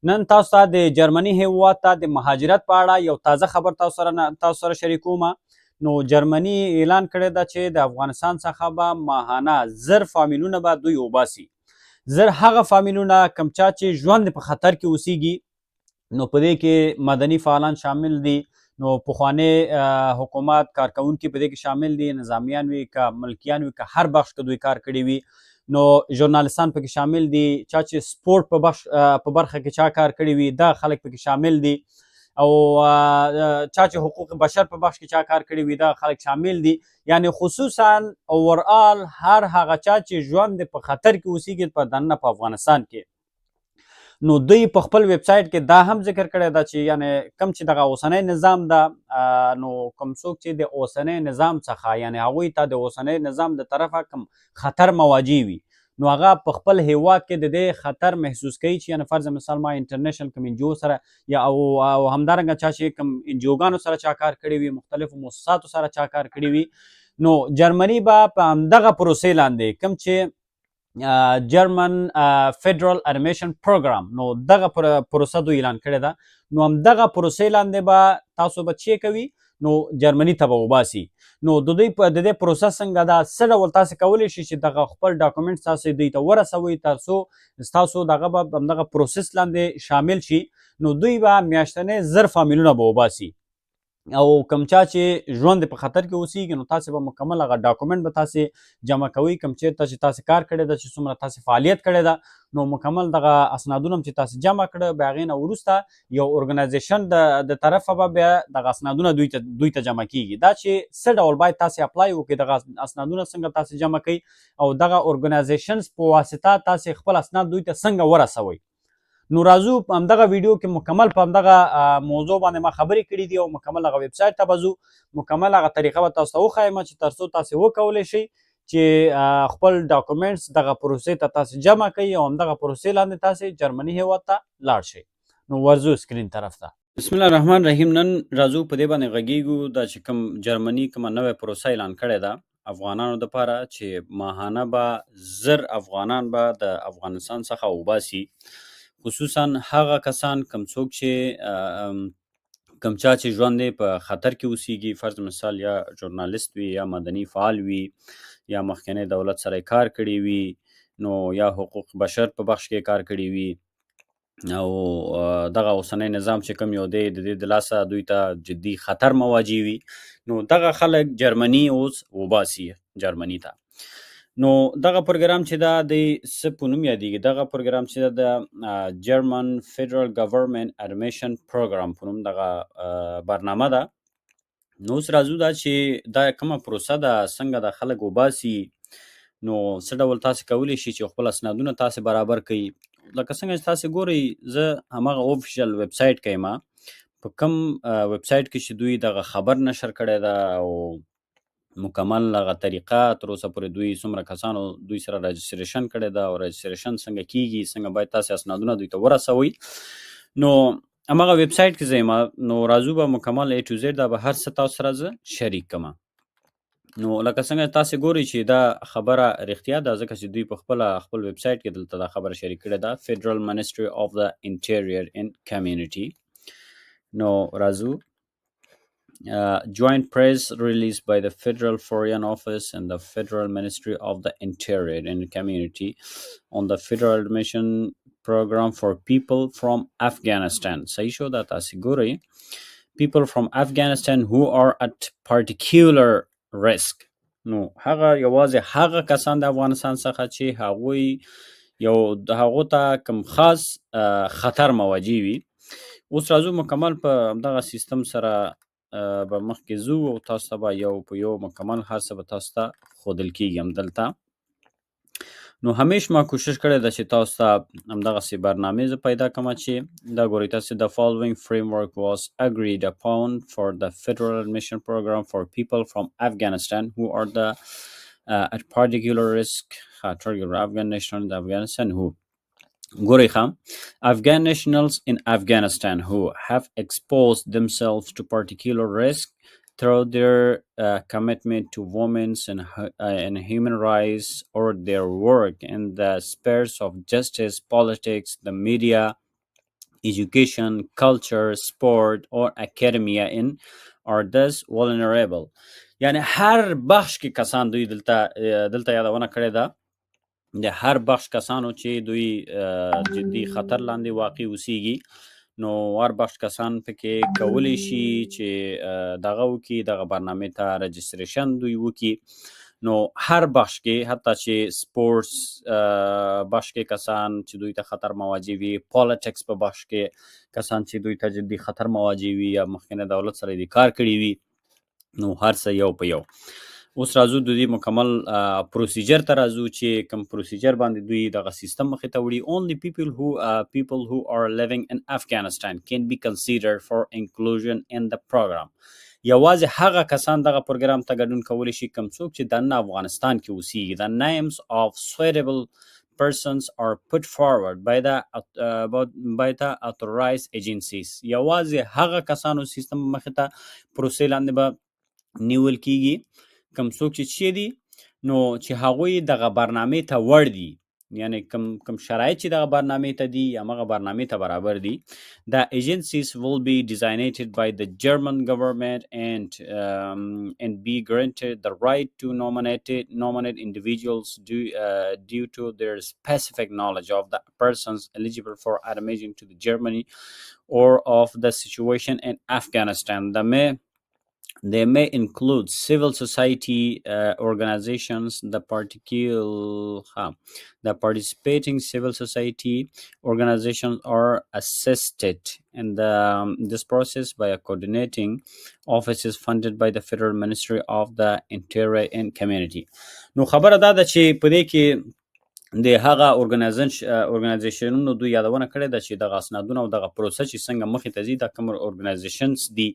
نن تاسو ته د جرمني هیواد ته د مهاجرت په اړه یو تازه خبر تاسو سره شریکوم. نو جرمني اعلان کړی ده چې د افغانستان څخه به ماهانه 1000 فامیلونه به دوی وباسي. 1000 هغه فامیلونه کوم چا چې ژوند په خطر کې اوسیږي. نو په دې کې مدني فعالان شامل دي، نو پخوانی حکومت کارکونکي په دې کې شامل دي، نظامیان وي که ملکیان وي که هر بخش کې دوی کار کړي وي. نو ژورنالیستان پکې شامل دي، چا چې سپورټ په برخه کې چا کار کړي وي دا خلک پکې شامل دي، او چا چې حقوق بشر په بخش کې چا کار کړي وي دا خلک شامل دي. یعنی خصوصا اوورآل هر هغه چا چې ژوند په خطر کې اوسیږي په دننه په افغانستان کې. نو دوی په خپل ویب سایټ کې دا هم ذکر کړی دا چې یعنی کم چې دغه اوسنی نظام ده، نو کوم څوک چې د اوسنی نظام څخه یعنی هغوی ته د اوسنی نظام د طرفه کم خطر مواجه وي، نو هغه په خپل هیواد کې د دې خطر محسوس کوي چې یعنی فرض مثال ما انټرنیشنل کوم انجو سره یا او همدارنګه چا چې کوم انجوګانو سره چا کار کړی وي، مختلفو مؤسساتو سره چا کار کړی وي، نو جرمني به په همدغه پروسې لاندې کوم چې جرمن فدرال انیمیشن پروګرام، نو دغه پروسه دوی اعلان کړې ده. نو همدغه پروسې لاندې به تاسو به چی کوي، نو جرمني ته به وباسي. نو د دوی د دې پروسه څنګه ده، څه ډول تاسو کولی شئ چې دغه خپل ډاکومنټس تاسو دوی ته ورسوئ ترڅو ستاسو دغه به همدغه پروسس لاندې شامل شي. نو دوی به میاشتنی 1000 فامیلونه به وباسي، او کوم چا چې ژوند په خطر کې اوسیږي نو تاسو به مکمل هغه ډاکومنټ به تاسو جمع کوئ، کوم چیرته چې تاسو کار کړی ده، چې څومره تاسو فعالیت کړی ده، نو مکمل دغه اسنادونه چې تاسو جمع کړه بیا هغې نه وروسته یو ارګنایزیشن د طرفه به بیا دغه اسنادونه دوی ته جمع کیږي. دا چې څه ډول باید تاسو اپلای وکړئ، دغه اسنادونه څنګه تاسو جمع کوئ، او دغه ارګنایزیشنز په واسطه تاسو خپل اسناد دوی ته څنګه ورسوئ. نو راځو په همدغه ویډیو کې مکمل په همدغه موضوع باندې ما خبرې کړي دي، او مکمل هغه ویب سایټ ته به ځو، مکمل هغه طریقه به تاسو ته وښایم چې ترڅو تاسو وکولی شئ چې خپل ډاکومنټس دغه پروسې ته تاسو جمع کوئ، او همدغه پروسې لاندې تاسو جرمني هیواد ته لاړ شئ. نو ورځو سکرین طرف ته. بسم الله الرحمن الرحیم. نن راځو په دې باندې غږیږو دا چې کوم جرمني کومه نوې پروسه اعلان کړې ده افغانانو دپاره چې ماهانه به 1000 افغانان به د افغانستان څخه وباسي. خصوصا هغه کسان کوم څوک چې کوم چا چې ژوند په خطر کې اوسیږي، فرض مثال یا ژورنالیست وي یا مدني فعال وي یا مخکنی دولت سره کار کړی وي، نو یا حقوق بشر په بخش کې کار کړی وي، او دغه اوسنی نظام چې کوم یو دی د دې د لاسه دوی ته جدي خطر مواجه وي، نو دغه خلک جرمني اوس وباسي جرمني ته. نو دغه پروګرام چې دا د څه په نوم یادیږي، دغه پروګرام چې د جرمن فدرال ګورنمنت انیمیشن پروګرام په نوم دغه برنامه ده. نو اوس راځو دا چې دا کومه پروسه ده، څنګه د خلک وباسي، نو څه ډول تاسو کولی شئ چې خپل اسنادونه تاسو برابر کړئ. لکه څنګه چې تاسو ګورئ زه هماغه اوفیشیل ویب سایټ کې یم، په کوم ویب سایټ کې چې دوی دغه خبر نشر کړی ده، او مکمل هغه طریقه تر اوسه پورې دوی څومره کسانو دوی سره راجستریشن کړی ده، او راجستریشن څنګه کیږي، څنګه باید تاسو اسنادونه دوی ته ورسوئ. نو هماغه ویب سایټ کې زه یم. نو راځو به مکمل A to Z دا به هر څه تاسو سره زه شریک کړم. نو لکه څنګه تاسو ګورئ چې دا خبره رښتیا ده، ځکه چې دوی په خپل ویب سایټ کې دلته دا خبره شریک کړې ده، فدرال منسټري اف د انټیریر اینڈ کمیونټي. نو راځو joint press release by the Federal Foreign Office and the Federal Ministry of the Interior and Community on the Federal Admission Program for people from Afghanistan. صحیح شو دا تاسو ګورئ. People from Afghanistan who are at particular risk. نو هغه یوازې هغه کسان د افغانستان څخه چې هغوی یو د هغو ته کوم خاص خطر مواجه وي. اوس راځو مکمل په همدغه سیستم سره به مخکې ځو، او تاسو ته به یو په یو مکمل هر څه به تاسو ته ښودل کېږي همدلته. نو همیش ما کوشش کړی ده چې تاسو ته همدغسې برنامې زه پیدا کړم چې دا ګورئ تاسو د following framework was agreed upon for the federal admission program for people from Afghanistan who are the at particular risk. Afghan nationals in Afghanistan who ګورئ Afghan nationals in Afghanistan who have exposed themselves to particular risk through their commitment to women's and human rights, or their work in the spheres of justice, politics, the media, education, culture, sport or academia in are thus vulnerable. یعنی هر بخش کې کسان دوی دلته یادونه کړې ده د هر بخش کسانو چې دوی جدي خطر لاندې واقع اوسیږي نو هر بخش کسان پکې کولی شي چې دغه وکړي دغه برنامې ته رجستریشن دوی وکړي نو هر بخش کې حتی چې سپورتس بخش کې کسان چې دوی ته خطر مواجه وي پالیټکس په بخش کې کسان چې دوی ته جدي خطر مواجه وي یا مخکنه دولت سره دې کار کړی وي نو هر څه یو په یو اوس راځو د دې مکمل پروسیجر ته راځو چې کوم پروسیجر باندې دوی دغه سیستم مخې ته وړي. only people who are living in Afghanistan can be considered for inclusion in the program. یوازې هغه کسان دغه پروګرام ته ګډون کولی شي کوم څوک چې دننه افغانستان کې اوسیږي. The names of suitable persons are put forward by the authorized agencies. یوازې هغه کسانو سیستم مخې ته پروسې لاندې به نیول کیږي کوم څوک چې دي نو چې هغوی دغه برنامې ته وړ دي یعنی کوم شرایط چې دغه برنامې ته دي یا هغه برنامې ته برابر دي. The agencies will be designated by the German government and be granted the right to nominate individuals due to their specific knowledge of the persons eligible for admission to the Germany or of the situation in Afghanistan. They may include civil society organizations. The participating civil society organizations are assisted in this process by a coordinating offices funded by the Federal Ministry of the Interior and Community. نو خبره دا ده چې په دې کې د هغه ارګنایزیشنونو دوی یادونه کړې ده چې دغه اسنادونه او دغه پروسه چې څنګه مخې ته ځي دا کوم ارګنایزیشنز دي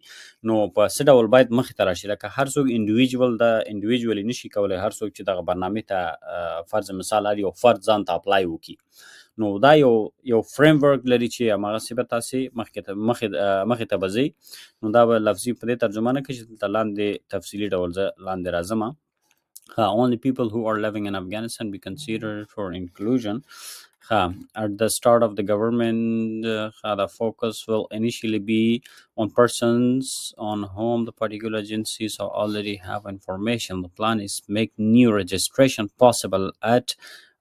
نو په څه ډول باید مخې ته راشي. لکه هر څوک انډیویجوالي نشي کولی هر څوک چې دغه برنامې ته فرض مثال هر یو فرد ځان ته اپلای وکړي نو دا یو فریم ورک لري چې هماغسې به تاسې مخې ته به ځئ نو دا به لفظي په دې ترجمه نه کړي چې دلته لاندې تفصیلي ډول زه لاندې راځم. Only people who are living in Afghanistan be considered for inclusion. At the start of the government, the focus will initially be on persons on whom the particular agencies already have information. The plan is to make new registration possible at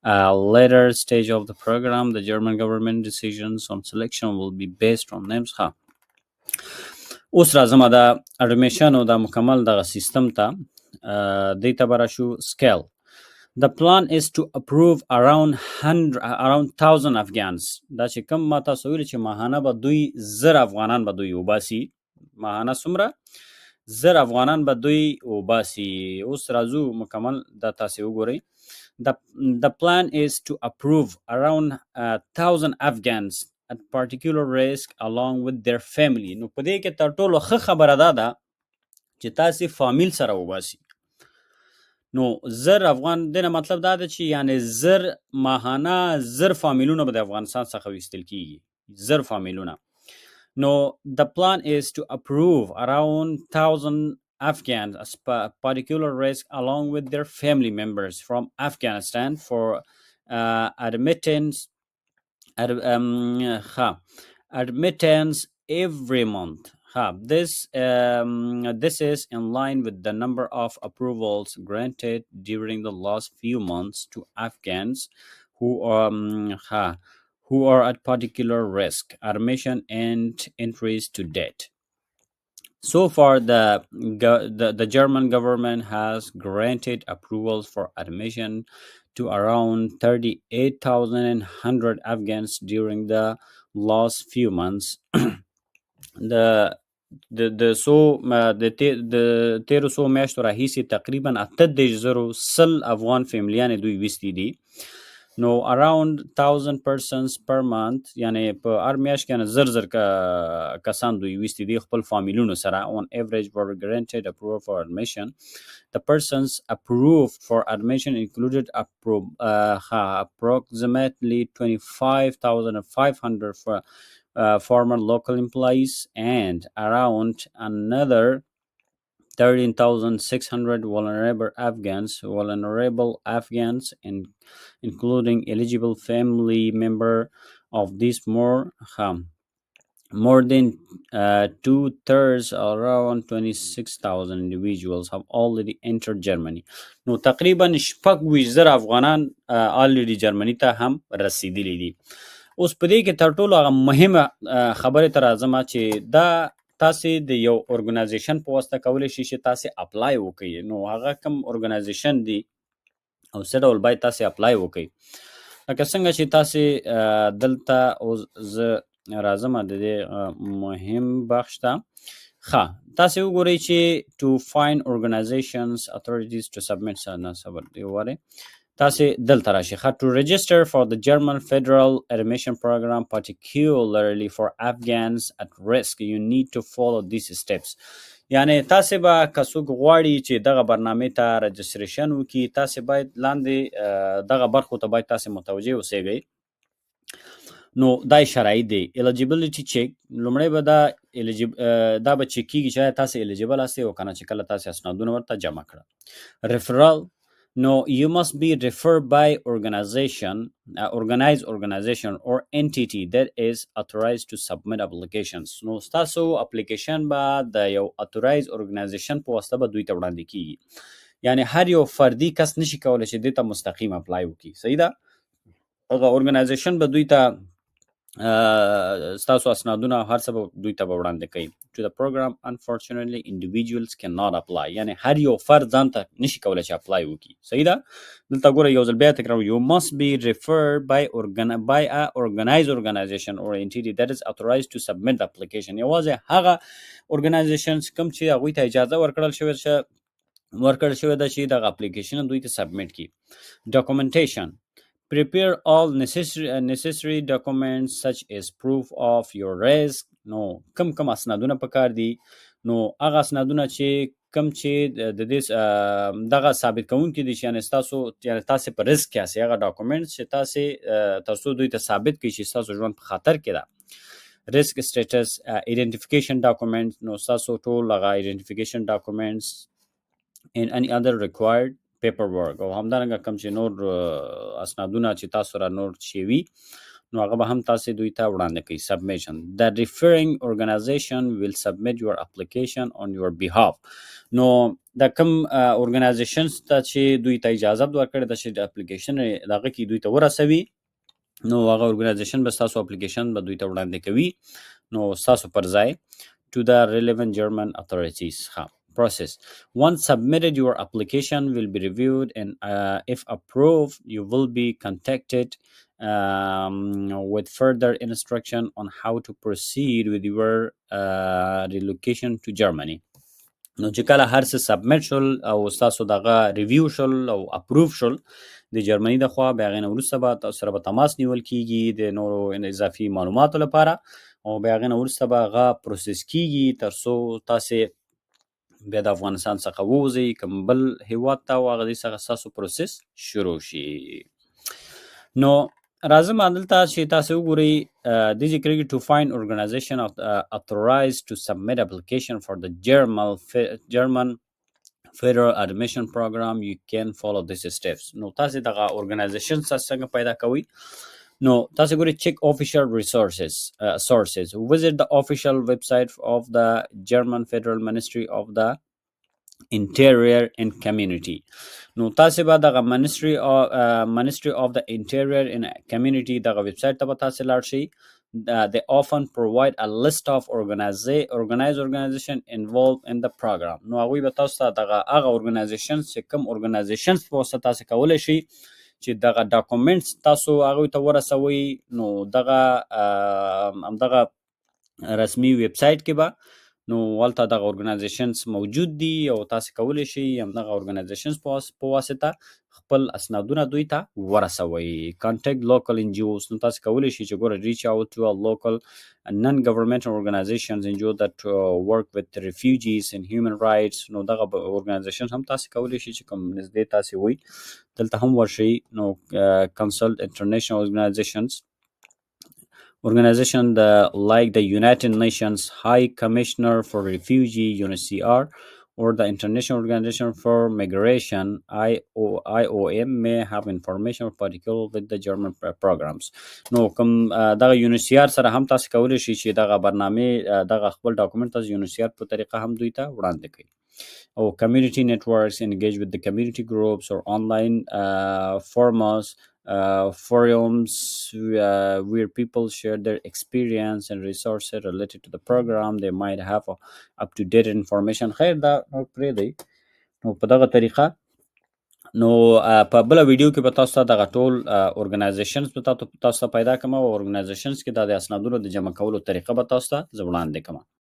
a later stage of the program. The German government decisions on selection will be based on names. اوس راځم د اډمیشن او د مکمل دغه سیستم ته دیتا براشو scale. The plan is to approve around 1,000 Afghans. دا چې کوم ما تاسو ویل چې ماهانه به دوی 1000 افغانان به دوی وباسي ماهانه څومره 1000 افغانان به دوی وباسي. اوس راځو مکمل دا تاسو وګورئ. The plan is to approve around 1,000 Afghans at particular risk along with their family. نو په دې کې تر ټولو ښه خبره ده چې تاسو فامیل سره وباسي. نو 1000 افغان دنه مطلب دا ده چې یعنی 1000 ماهانه 1000 فامیلونه به د افغانستان څخه ویستل کیږي 1000 فامیلونه. نو the plan is to approve around 1,000 Afghans as particular risk along with their family members from Afghanistan for admittance every month. This is in line with the number of approvals granted during the last few months to Afghans who are at particular risk, admission and entries to date. So far, the German government has granted approvals for admission to around 38,100 Afghans during the last few months. د تیرو سو میاشتو راهیسې تقریبا 8,000 افغان فیملیانې دوی ویستي دي. نو around 1,000 persons per month یعنی په هر میاشت کې 1000 کسان دوی ویستي دي خپل فامیلونو سره. On average were granted approval for admission. The persons approved for admission included approximately 25,500 for former local employees and around another 13,600 vulnerable Afghans, including eligible family member of these more. more than two-thirds, around 26,000 individuals have already entered Germany. نو تقریبا شپږ ویشت زره افغانان already جرمني ته هم رسیدلی دي. اوس په دې کې تر ټولو هغه مهمه خبرې ته راځم چې دا تاسې د یو ارګنایزیشن په واسطه کولی شئ چې تاسې اپلای وکړئ. نو هغه کوم ارګنایزیشن دی او څه ډول باید تاسې اپلای وکړئ. لکه څنګه چې تاسې دلته اوس زه راځم د دې مهم بخش ته. تاسې وګورئ چې to find organizations authorities to submit صبر دی واره تاسې دلته راشي. to register for the German federal admission program, particularly for Afghans at risk, you need to follow these steps. یعنی تاسې به که څوک غواړي چې دغه برنامې ته رجستریشن وکړي، تاسې باید لاندې دغه برخو ته باید تاسې متوجه اوسئ. نو دا شرایط دی. Eligibility check، لومړی به دا به چک کیږي چې تاسې eligible هستئ او کنه چې کله تاسې اسنادونه ورته جمع کړه. referral، نو you must be referred by organized organization or entity that is authorized to submit applications. نو ستاسو اپلیکیشن به د یو authorized organization په واسطه به دوی ته وړاندې کیږي. یعنی هر یو فردي کس نشي کولی چې دې ته مستقیم اپلای وکړي. صحیح ده؟ هغه ارګنایزیشن به دوی ته ستاسو اسنادونه هر څه به دوی ته به وړاندې کوي. To the program, unfortunately, individuals cannot apply. یعنی هر یو فرد ځان ته نشي کولی چې اپلای وکړي. صحیح ده؟ دلته ګوره یو ځل بیا تکرار، you must be referred by a organized organization or entity that is authorized to submit the application. یوازې هغه ارګنایزیشنز کوم چې هغوی ته اجازه ورکړل شوې ده چې دغه اپلیکیشن دوی ته سبمټ کړي. documentation، prepare all necessary documents such as proof of your risk. نو کم اسنادونه پکار دي. نو هغه اسنادونه چې کم چې د دې دغه ثابت کوونکي دي چې یعنی تاسې په رسک کې یاستئ، هغه ډاکومنټس چې تاسې تر څو دوی ته ثابت کړئ چې ستاسو ژوند په خطر کې ده. risk status identification document، نو ستاسو ټول هغه identification documents and any other required paperwork، او همدارنګه کوم چې نور اسنادونه چې تاسو را نور شوي نو هغه به هم تاسې دوی ته وړاندې کوي. submission، the referring organization will submit your application on your behalf. نو د کوم ارګنایزیشنز ته چې دوی ته اجازه ورکړې ده چې د اپلیکیشن دغه کې دوی ته ورسوي، نو هغه ارګنایزیشن به ستاسو اپلیکیشن به دوی ته وړاندې کوي نو ستاسو پر ځای to the relevant German authorities. process. Once submitted, your application will be reviewed and if approved, you will be contacted with further instruction on how to proceed with your relocation to Germany. نو چې کله هر څه سبمټ شول او ستاسو دغه ریویو شول او اپروف شول د جرمني د خوا، بیا هغې نه وروسته به تاسو سره به تماس نیول کیږي د نورو اضافي معلوماتو لپاره، او بیا هغې نه وروسته به هغه پروسس کیږي تر څو تاسې بیا د افغانستان څخه ووځئ کوم بل هیواد ته او هغه دې څخه ستاسو پروسس شروع شي. نو راځم دلته چې تاسو وګورئ دې ذکر کېږي to find organization authorized to submit application for the German federal admission program. You can follow these steps. نو تاسو دغه ارګنایزیشن څنګه پیدا کوئ؟ نو تاسو ګورئ check official sources. Visit the official website of the German Federal Ministry of the Interior and Community. نو تاسو به دغه Ministry of the Interior and Community دغه ویبسایټ ته به تاسو لاړ شئ. They often provide a list of organized organization involved in the program. نو هغوی به تاسو ته دغه هغه ارګنایزیشنز چې کوم ارګنایزیشنز په واسطه تاسو کولی شئ چې دغه ډاکومنټس تاسو هغوی ته ورسوئ. نو دغه همدغه رسمي ویبسایټ کې به نو هلته دغه ارګنایزیشنز موجود دي او تاسو کولی شئ همدغه ارګنایزیشنز په واسطه خپل اسنادونه دوی ته ورسوئ. contact local NGOs، نو تاسو کولی شئ چې ګوره reach out to a local non-governmental organizations NGO that work with refugees and human rights. نو دغه ارګنایزیشنز هم تاسو کولی شئ چې کوم نږدې تاسو وي دلته هم ورشئ. نو consult international organizations like the United Nations High Commissioner for Refugee UNHCR or the International Organization for Migration IOM may have information particular with the German programs. نو کوم دغه یونیسیار سره هم تاسو کولی شئ چې دغه برنامه دغه خپل ډاکومنټ تاسو یونیسیار په طریقه هم دوی ته وړاندې کړئ. Or community networks, engage with the community groups or online forums where people share their experience and resources related to the program. They might have up-to-date information. خیر دا پرې دی. نو په دغه طریقه نو په بله ویډیو کې به تاسو ته دغه ټول ارګنایزیشنز به تاسو ته پیدا کړم او ارګنایزیشنز کې دا د اسنادونو د جمع کولو طریقه به تاسو ته زه وړاندې کړم.